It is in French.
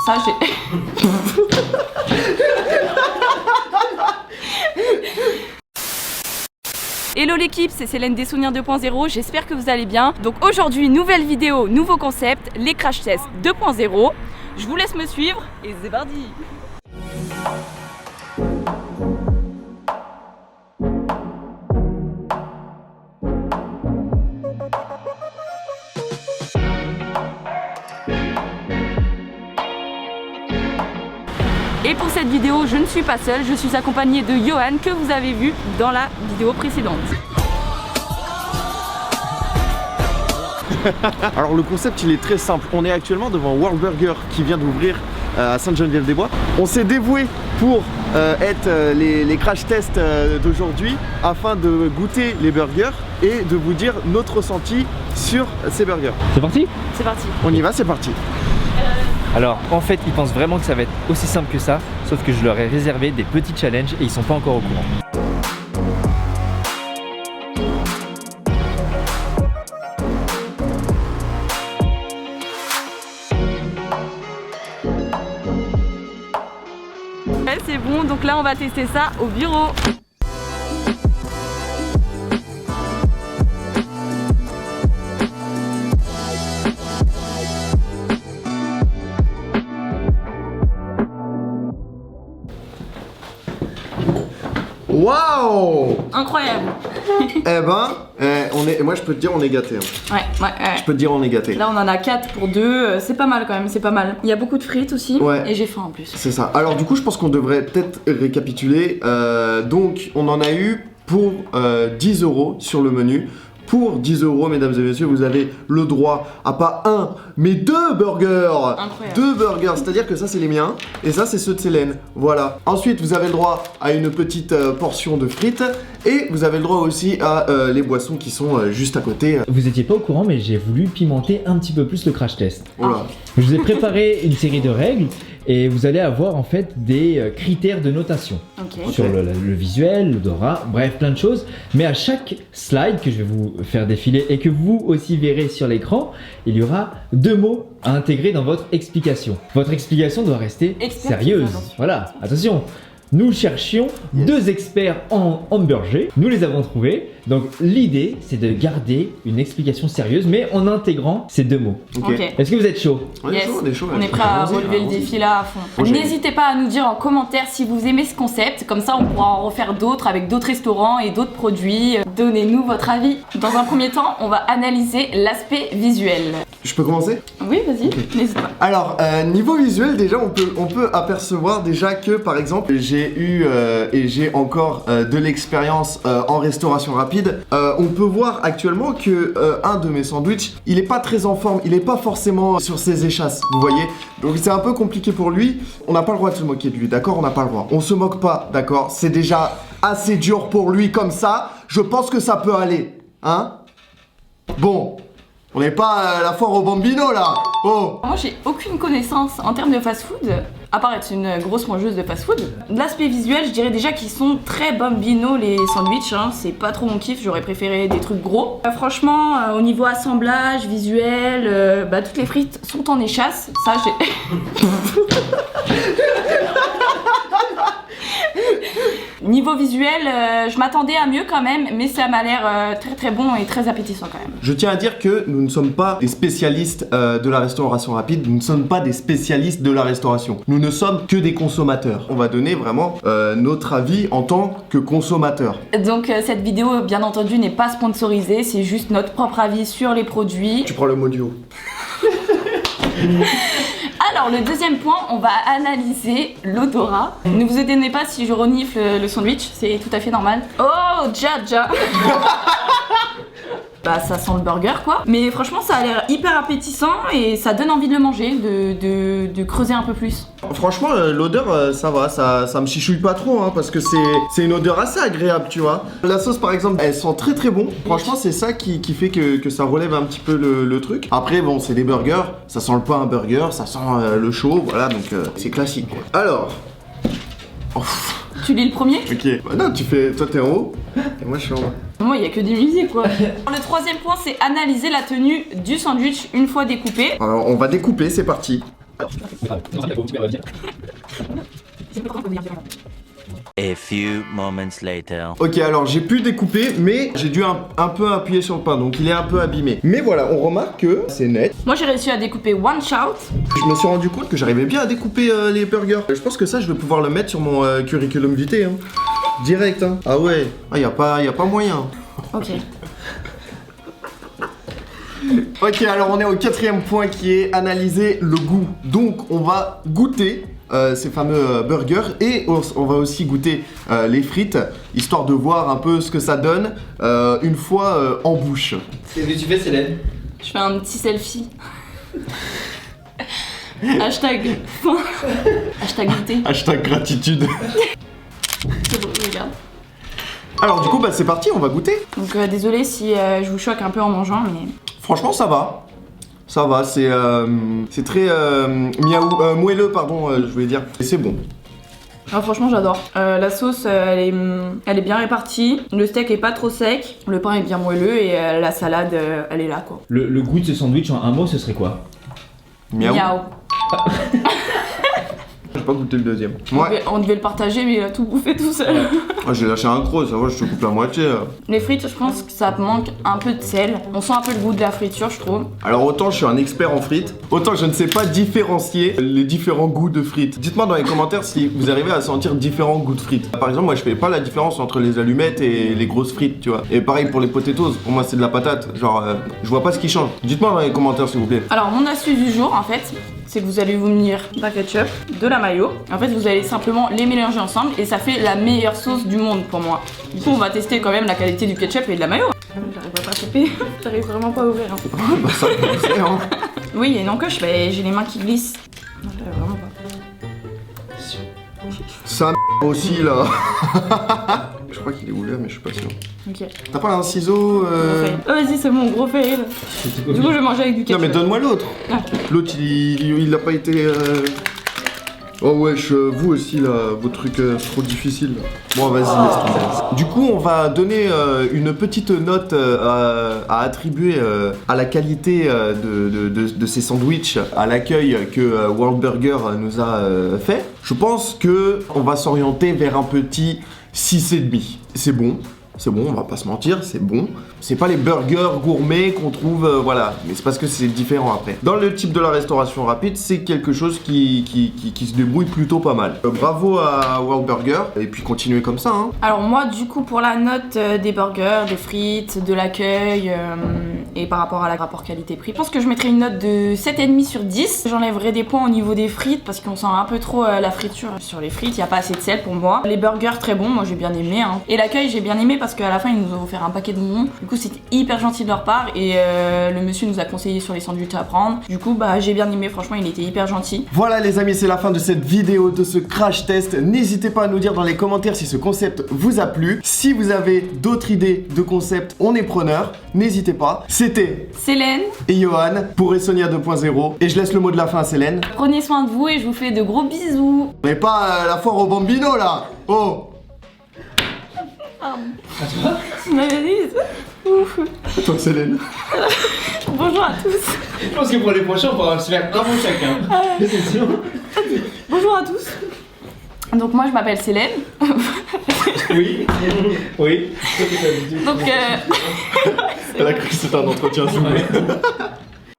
Ça, j'ai... Hello l'équipe, c'est Célène des Souvenirs 2.0, j'espère que vous allez bien. Donc aujourd'hui, nouvelle vidéo, nouveau concept, les crash tests 2.0. Je vous laisse me suivre et c'est parti. Et pour cette vidéo, je ne suis pas seule, je suis accompagnée de Johan que vous avez vu dans la vidéo précédente. Alors le concept il est très simple, on est actuellement devant World Burger qui vient d'ouvrir à Sainte-Geneviève-des-Bois. On s'est dévoué pour être les crash tests d'aujourd'hui afin de goûter les burgers et de vous dire notre ressenti sur ces burgers. C'est parti? C'est parti. On y va, c'est parti. Alors en fait ils pensent vraiment que ça va être aussi simple que ça, sauf que je leur ai réservé des petits challenges et ils sont pas encore au courant. C'est bon, donc là on va tester ça au bureau. Waouh! Incroyable. Moi je peux te dire on est gâté. Ouais. Je peux te dire on est gâté. Là on en a 4 pour 2, c'est pas mal quand même, c'est pas mal. Il y a beaucoup de frites aussi, ouais. Et j'ai faim en plus. C'est ça. Alors du coup je pense qu'on devrait peut-être récapituler. Donc on en a eu pour 10 € sur le menu. Pour 10 € mesdames et messieurs, vous avez le droit à pas un, mais 2 burgers. Incroyable. 2 burgers, c'est-à-dire que ça c'est les miens et ça c'est ceux de Célène. Voilà. Ensuite vous avez le droit à une petite portion de frites et vous avez le droit aussi à les boissons qui sont juste à côté. Vous étiez pas au courant mais j'ai voulu pimenter un petit peu plus le crash test. Voilà. Je vous ai préparé une série de règles et vous allez avoir en fait des critères de notation. Ok. Sur le visuel, l'odorat, bref plein de choses. Mais à chaque slide que je vais vous faire défiler et que vous aussi verrez sur l'écran, il y aura 2 mots à intégrer dans votre explication. Votre explication doit rester sérieuse. Attention. Voilà, attention. Nous cherchions 2 experts en hamburger, nous les avons trouvés. Donc l'idée c'est de garder une explication sérieuse mais en intégrant ces 2 mots. Ok. Est-ce que vous êtes chaud? On est chaud, on est chaud. On est prêt à relever le défi là à fond. N'hésitez pas à nous dire en commentaire si vous aimez ce concept, comme ça on pourra en refaire d'autres avec d'autres restaurants et d'autres produits. Donnez-nous votre avis. Dans un premier temps, on va analyser l'aspect visuel. Je peux commencer? Oui, vas-y, n'hésite pas. Alors, niveau visuel, déjà, on peut apercevoir déjà que, par exemple, j'ai eu et j'ai encore de l'expérience en restauration rapide. On peut voir actuellement que un de mes sandwichs, il est pas très en forme, il est pas forcément sur ses échasses, vous voyez. Donc c'est un peu compliqué pour lui. On n'a pas le droit de se moquer de lui, d'accord? On n'a pas le droit. On se moque pas, d'accord? C'est déjà assez dur pour lui comme ça. Je pense que ça peut aller, hein? Bon. On n'est pas à la foire au Bambino là. Oh. Moi j'ai aucune connaissance en termes de fast-food, à part être une grosse mangeuse de fast-food. L'aspect visuel, je dirais déjà qu'ils sont très Bambino les sandwichs, hein. C'est pas trop mon kiff, j'aurais préféré des trucs gros. Franchement, au niveau assemblage, visuel, toutes les frites sont en échasse, ça j'ai... Niveau visuel, je m'attendais à mieux quand même, mais ça m'a l'air très très bon et très appétissant quand même. Je tiens à dire que nous ne sommes pas des spécialistes de la restauration rapide, nous ne sommes pas des spécialistes de la restauration. Nous ne sommes que des consommateurs. On va donner vraiment notre avis en tant que consommateur. Donc cette vidéo, bien entendu, n'est pas sponsorisée, c'est juste notre propre avis sur les produits. Tu prends le mot du haut. Alors le deuxième point, on va analyser l'odorat. Ne vous étonnez pas si je renifle le sandwich, c'est tout à fait normal. Oh, Dja Bah ça sent le burger quoi. Mais franchement ça a l'air hyper appétissant et ça donne envie de le manger, de creuser un peu plus. Franchement l'odeur ça va, ça me chichouille pas trop hein, parce que c'est une odeur assez agréable tu vois. La sauce par exemple elle sent très très bon. Franchement c'est ça qui fait que ça relève un petit peu le truc. Après bon c'est des burgers, ça sent pas un burger, ça sent le chaud, voilà donc c'est classique quoi. Alors... Oh. Tu lis le premier? Ok, bah non tu fais, toi t'es en haut et moi je suis en bas. Moi il y a que des musiques quoi. Le troisième point c'est analyser la tenue du sandwich une fois découpé. Alors on va découper, c'est parti. A few moments later. Ok, alors j'ai pu découper, mais j'ai dû un peu appuyer sur le pain, donc il est un peu abîmé. Mais voilà, on remarque que c'est net. Moi j'ai réussi à découper one shout. Je me suis rendu compte que j'arrivais bien à découper les burgers. Je pense que ça, je vais pouvoir le mettre sur mon curriculum vitae. Hein. Direct, hein. Ah ouais, y a pas moyen. Ok. Ok, alors on est au 4e point qui est analyser le goût. Donc on va goûter ces fameux burgers et on va aussi goûter les frites, histoire de voir un peu ce que ça donne une fois en bouche. Qu'est-ce que tu fais, Célène? Je fais un petit selfie. Hashtag faim. Hashtag goûter. Hashtag gratitude. C'est bon, regarde. Alors du coup, bah c'est parti, on va goûter. Donc désolé si je vous choque un peu en mangeant, mais... Franchement, ça va. Ça va, c'est très moelleux, pardon, je voulais dire. Et c'est bon. Ah, franchement, j'adore. La sauce, elle est bien répartie. Le steak est pas trop sec. Le pain est bien moelleux et la salade, elle est là, quoi. Le goût de ce sandwich en un mot, ce serait quoi? Miaou. Miaou. J'ai pas goûté le deuxième. On devait le partager, mais il a tout bouffé tout seul. Ah, j'ai lâché un gros, ça va, je te coupe la moitié. Les frites, je pense que ça manque un peu de sel. On sent un peu le goût de la friture, je trouve. Alors autant je suis un expert en frites, autant je ne sais pas différencier les différents goûts de frites. Dites-moi dans les commentaires si vous arrivez à sentir différents goûts de frites. Par exemple, moi je fais pas la différence entre les allumettes et les grosses frites, tu vois. Et pareil pour les potatoes, pour moi c'est de la patate. Genre, je vois pas ce qui change. Dites-moi dans les commentaires s'il vous plaît. Alors, mon astuce du jour, en fait, c'est que vous allez vous munir d'un ketchup, de la mayo. En fait, vous allez simplement les mélanger ensemble et ça fait la meilleure sauce du monde pour moi. Du coup, on va tester quand même la qualité du ketchup et de la mayo. J'arrive pas à taper, j'arrive vraiment pas à ouvrir. Hein. Bah ça c'est hein. Oui, il y a une encoche, mais j'ai les mains qui glissent. Non, j'arrive vraiment pas. Ça aussi là. Je crois qu'il est ouvert mais je suis pas sûr. Ok. T'as pas un ciseau Gros fail. Oh, vas-y, c'est bon, gros fail. Du coup, je vais manger avec du Non ketchup. mais donne-moi l'autre. Ah. L'autre il a pas été... Oh wesh, vous aussi là, vos trucs c'est trop difficile. Bon vas-y, laisse tomber. Du coup on va donner une petite note à attribuer à la qualité de ces sandwichs, à l'accueil que World Burger nous a fait. Je pense que on va s'orienter vers un petit 6,5. C'est bon, on va pas se mentir, c'est bon. C'est pas les burgers gourmets qu'on trouve, voilà, mais c'est parce que c'est différent après. Dans le type de la restauration rapide, c'est quelque chose qui se débrouille plutôt pas mal. Bravo à World Burger, et puis continuez comme ça, hein. Alors moi, du coup, pour la note des burgers, des frites, de l'accueil, et par rapport à la rapport qualité-prix, je pense que je mettrais une note de 7,5 sur 10. J'enlèverai des points au niveau des frites, parce qu'on sent un peu trop la friture sur les frites, il y a pas assez de sel pour moi. Les burgers, très bons, moi j'ai bien aimé, hein. Et l'accueil, j'ai bien aimé parce qu'à la fin, ils nous ont offert un paquet de bonbons. Du coup, c'était hyper gentil de leur part, et le monsieur nous a conseillé sur les sandwichs à prendre. Du coup, bah j'ai bien aimé, franchement, il était hyper gentil. Voilà les amis, c'est la fin de cette vidéo, de ce crash test. N'hésitez pas à nous dire dans les commentaires si ce concept vous a plu. Si vous avez d'autres idées de concepts, on est preneur. N'hésitez pas. C'était Célène, et Johan pour Essonia 2.0. Et je laisse le mot de la fin à Célène. prenez soin de vous et je vous fais de gros bisous. Mais pas la foire au bambino là. Oh. Tu m'avais dit. Ouf. Attends Célène. Bonjour à tous. Je pense que pour les prochains, on pourra se faire un mot chacun. Sinon... Bonjour à tous. Donc moi je m'appelle Célène. Oui. Oui. Donc Elle a cru que c'était un entretien Zoom.